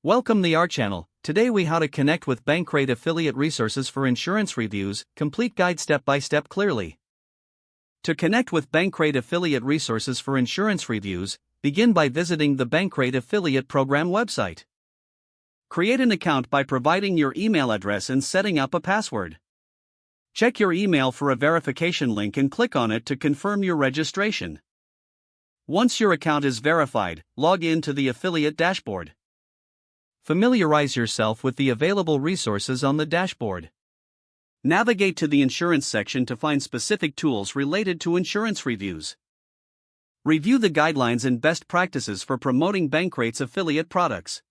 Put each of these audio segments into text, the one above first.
Welcome to our channel. Today we how to connect with Bankrate affiliate resources for insurance reviews, complete guide step by step clearly. To connect with Bankrate affiliate resources for insurance reviews, begin by visiting the Bankrate affiliate program website. Create an account by providing your email address and setting up a password. Check your email for a verification link and click on it to confirm your registration. Once your account is verified, log in to the affiliate dashboard. Familiarize yourself with the available resources on the dashboard. Navigate to the insurance section to find specific tools related to insurance reviews. Review the guidelines and best practices for promoting Bankrate's affiliate products.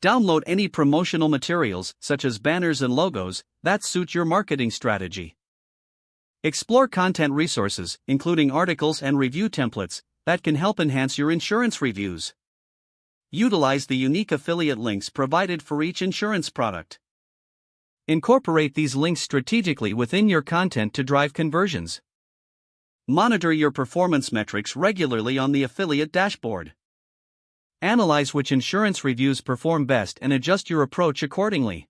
Download any promotional materials, such as banners and logos, that suit your marketing strategy. Explore content resources, including articles and review templates, that can help enhance your insurance reviews. Utilize the unique affiliate links provided for each insurance product. Incorporate these links strategically within your content to drive conversions. Monitor your performance metrics regularly on the affiliate dashboard. Analyze which insurance reviews perform best and adjust your approach accordingly.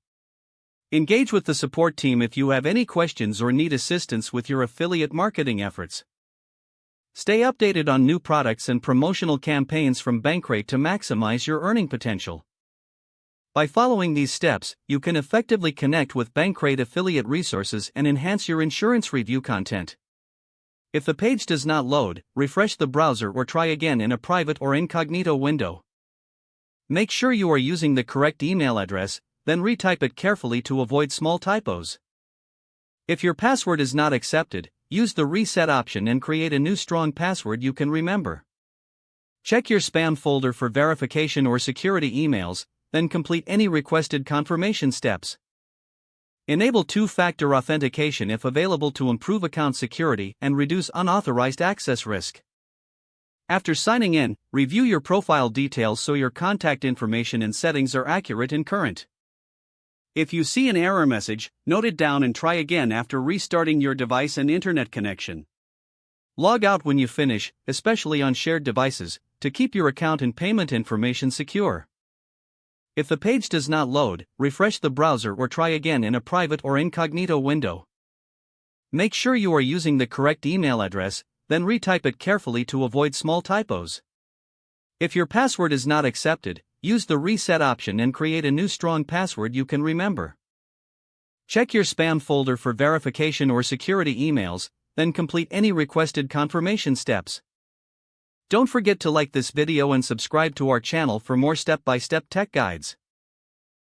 Engage with the support team if you have any questions or need assistance with your affiliate marketing efforts. Stay updated on new products and promotional campaigns from Bankrate to maximize your earning potential. By following these steps, you can effectively connect with Bankrate affiliate resources and enhance your insurance review content. If the page does not load, refresh the browser or try again in a private or incognito window. Make sure you are using the correct email address, then retype it carefully to avoid small typos. If your password is not accepted, use the reset option and create a new strong password you can remember. Check your spam folder for verification or security emails, then complete any requested confirmation steps. Enable two-factor authentication if available to improve account security and reduce unauthorized access risk. After signing in, review your profile details so your contact information and settings are accurate and current. If you see an error message, note it down and try again after restarting your device and internet connection. Log out when you finish, especially on shared devices, to keep your account and payment information secure. If the page does not load, refresh the browser or try again in a private or incognito window. Make sure you are using the correct email address, then retype it carefully to avoid small typos. If your password is not accepted, use the reset option and create a new strong password you can remember. Check your spam folder for verification or security emails, then complete any requested confirmation steps. Don't forget to like this video and subscribe to our channel for more step-by-step tech guides.